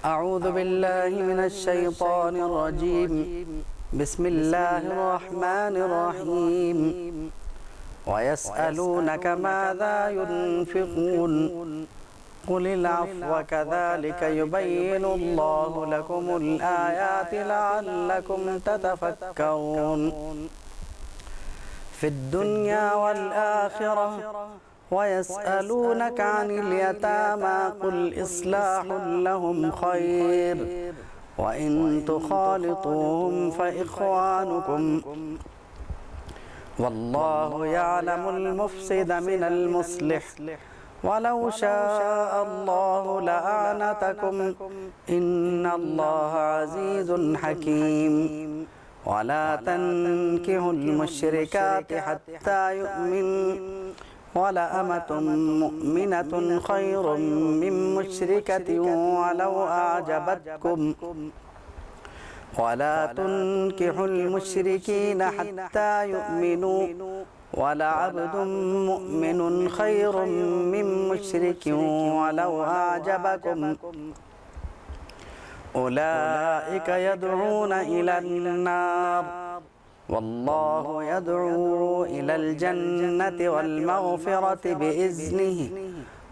أعوذ بالله من الشيطان الرجيم. بسم الله الرحمن الرحيم. ويسألونك ماذا ينفقون قل العفو كذلك يبين الله لكم الآيات لعلكم تتفكرون في الدنيا والآخرة. ويسألونك عن اليتامى قل إصلاح لهم خير وإن تخالطوهم فإخوانكم والله يعلم المفسد من المصلح ولو شاء الله لأعنتكم إن الله عزيز حكيم. ولا تنكحوا المشركات حتى يؤمنوا ولأمة مؤمنة خير من مشركة ولو أعجبتكم ولا تنكحوا المشركين حتى يؤمنوا ولعبد مؤمن خير من مشرك ولو أعجبكم أولئك يدعون إلى النار والله يدعو إلى الجنة والمغفرة بإذنه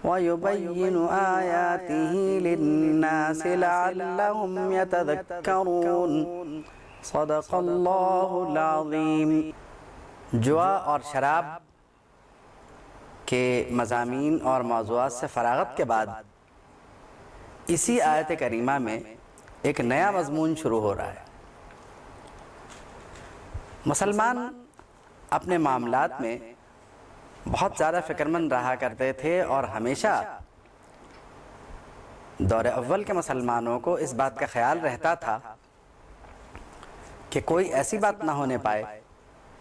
ويبين آياته للناس لعلهم يتذكرون. صدق اللہ العظیم. جوا اور شراب کے مضامین اور موضوعات سے فراغت کے بعد اسی آیت کریمہ میں ایک نیا مضمون شروع ہو رہا ہے. مسلمان اپنے معاملات میں بہت زیادہ فکرمند رہا کرتے تھے اور ہمیشہ دور اول کے مسلمانوں کو اس بات کا خیال رہتا تھا کہ کوئی ایسی بات نہ ہونے پائے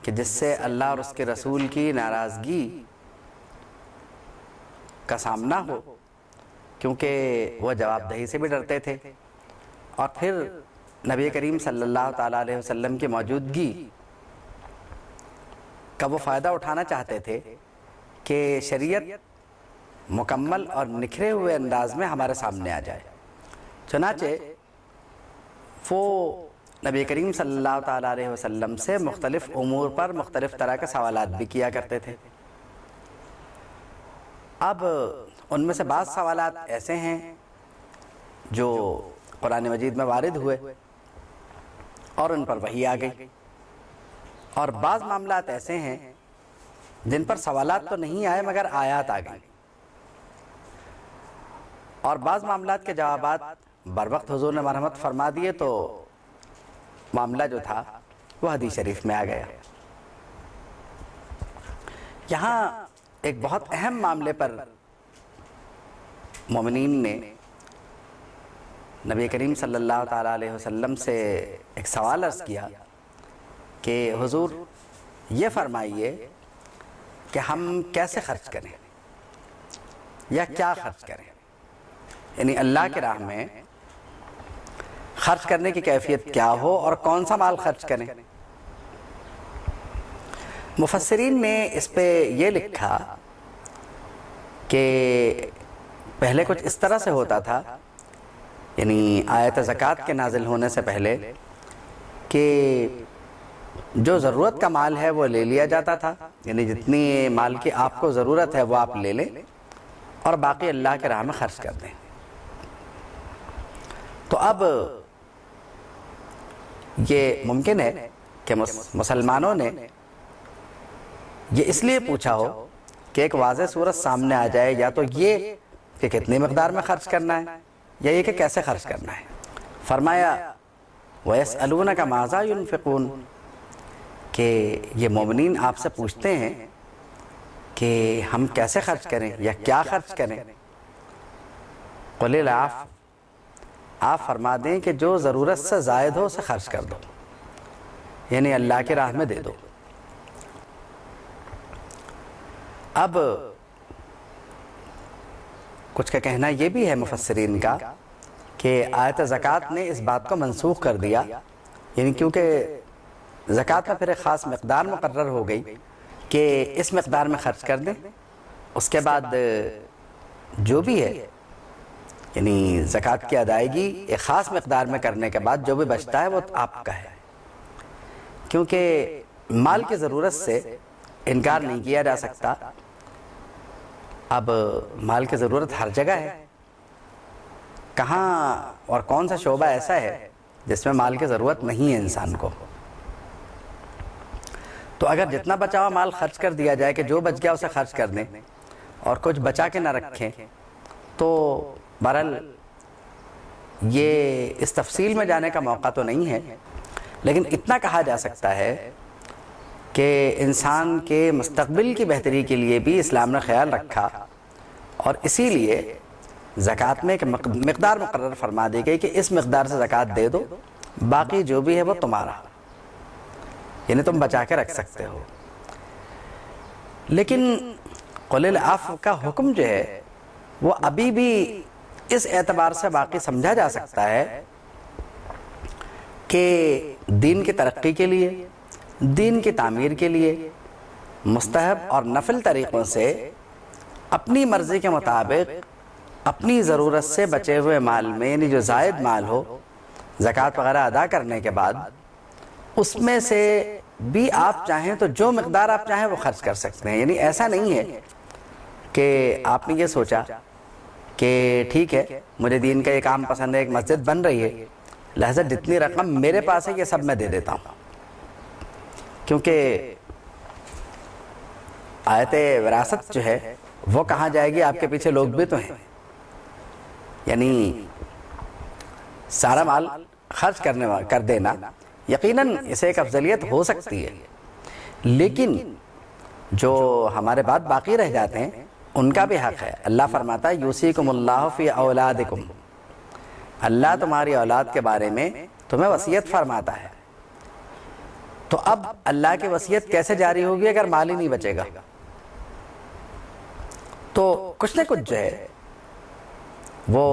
کہ جس سے اللہ اور اس کے رسول کی ناراضگی کا سامنا ہو، کیونکہ وہ جواب دہی سے بھی ڈرتے تھے اور پھر نبی کریم صلی اللہ تعالیٰ علیہ وسلم کی موجودگی کا وہ فائدہ اٹھانا چاہتے تھے کہ شریعت مکمل اور نکھرے ہوئے انداز میں ہمارے سامنے آ جائے. چنانچہ وہ نبی کریم صلی اللہ تعالیٰ علیہ وسلم سے مختلف امور پر مختلف طرح کے سوالات بھی کیا کرتے تھے. اب ان میں سے بعض سوالات ایسے ہیں جو قرآن مجید میں وارد ہوئے اور ان پر وحی آ گئی، اور بعض معاملات ایسے ہیں جن پر سوالات تو نہیں آئے مگر آیات آ گئی، اور بعض معاملات کے جوابات بر وقت حضور نے مرحمت فرما دیے تو معاملہ جو تھا وہ حدیث شریف میں آ گیا. یہاں ایک بہت اہم معاملے پر مومنین نے نبی کریم صلی اللہ تعالیٰ علیہ وسلم سے ایک سوال عرض کیا کہ حضور یہ فرمائیے کہ ہم کیسے خرچ کریں یا کیا خرچ کریں، یعنی اللہ کی راہ میں خرچ کرنے کی کیفیت کیا ہو اور کون سا مال خرچ کریں. مفسرین نے اس پہ یہ لکھا کہ پہلے کچھ اس طرح سے ہوتا تھا، یعنی آیت زکوٰۃ کے نازل ہونے سے پہلے، کہ جو ضرورت کا مال ہے وہ لے لیا جاتا تھا، یعنی جتنی مال کی آپ کو ضرورت ہے وہ آپ لے لیں اور باقی اللہ کے راہ میں خرچ کر دیں. تو اب یہ ممکن ہے کہ مسلمانوں نے یہ اس لیے پوچھا ہو کہ ایک واضح صورت سامنے آ جائے، یا تو یہ کہ کتنی مقدار میں خرچ کرنا ہے یا یہ کہ کیسے خرچ کرنا ہے. فرمایا وَيَسْأَلُونَكَ مَاذَا يُنْفِقُونَ، کہ یہ مومنین آپ سے پوچھتے ہیں کہ ہم کیسے خرچ کریں یا کیا خرچ کریں. قُلِ الْعَفْوَ، آپ فرما دیں کہ جو ضرورت سے زائد ہو اسے خرچ کر دو، یعنی اللہ کی راہ میں دے دو. اب کچھ کا کہنا یہ بھی ہے مفسرین کا کہ آیت زکوٰۃ نے اس بات کو منسوخ کر دیا، یعنی کیونکہ زکوٰۃ میں پھر ایک خاص مقدار مقرر ہو گئی کہ اس مقدار میں خرچ کر دیں، اس کے بعد جو بھی ہے یعنی زکوٰۃ کی ادائیگی ایک خاص مقدار میں کرنے کے بعد جو بھی بچتا ہے وہ آپ کا ہے، کیونکہ مال کی ضرورت سے انکار نہیں کیا جا سکتا۔ اب مال کی ضرورت ہر جگہ ہے، کہاں اور کون سا شعبہ ایسا ہے جس میں مال کی ضرورت نہیں ہے انسان کو؟ تو اگر جتنا بچا ہوا مال خرچ کر دیا جائے کہ جو بچ گیا اسے خرچ کر دیں اور کچھ بچا کے نہ رکھیں، تو بہرحال یہ اس تفصیل میں جانے کا موقع تو نہیں ہے، لیکن اتنا کہا جا سکتا ہے کہ انسان کے مستقبل کی بہتری کے لیے بھی اسلام نے خیال رکھا، اور اسی لیے زکوٰۃ میں ایک مقدار مقرر فرما دی گئی کہ اس مقدار سے زکوٰۃ دے دو، باقی جو بھی ہے وہ تمہارا، یعنی تم بچا کے رکھ سکتے ہو۔ لیکن قل العفو کا حکم جو ہے وہ ابھی بھی اس اعتبار سے باقی سمجھا جا سکتا ہے کہ دین کی ترقی کے لیے، دین کی تعمیر کے لیے مستحب اور نفل طریقوں سے اپنی مرضی کے مطابق اپنی ضرورت سے بچے ہوئے مال میں، یعنی جو زائد مال ہو، زکوٰۃ وغیرہ ادا کرنے کے بعد اس میں سے بھی آپ چاہیں تو جو مقدار آپ چاہیں وہ خرچ کر سکتے ہیں۔ یعنی ایسا نہیں ہے کہ آپ نے یہ سوچا کہ ٹھیک ہے مجھے دین کا یہ کام پسند ہے، ایک مسجد بن رہی ہے، لہذا جتنی رقم میرے پاس ہے یہ سب میں دے دیتا ہوں، کیونکہ آیت وراثت جو ہے وہ کہاں جائے گی؟ آپ کے پیچھے لوگ بھی تو ہیں، یعنی سارا مال خرچ کر دینا یقیناً اسے ایک افضلیت ہو سکتی ہے، لیکن جو ہمارے بعد باقی رہ جاتے ہیں ان کا بھی حق ہے۔ اللہ فرماتا ہے یوصیکم اللہ فی اولادکم، اللہ تمہاری اولاد کے بارے میں تمہیں وصیت فرماتا ہے۔ تو اب اللہ کی وصیت کیسے جاری ہوگی اگر مال ہی نہیں بچے گا؟ تو کچھ نہ کچھ جو ہے وہ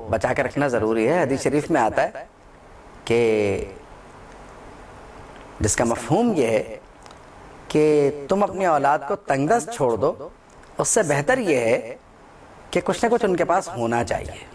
بچا کے رکھنا ضروری ہے۔ حدیث شریف میں آتا ہے کہ جس کا مفہوم یہ ہے کہ تم اپنی اولاد کو تنگ دست چھوڑ دو، اس سے بہتر یہ ہے کہ کچھ نہ کچھ ان کے پاس ہونا چاہیے۔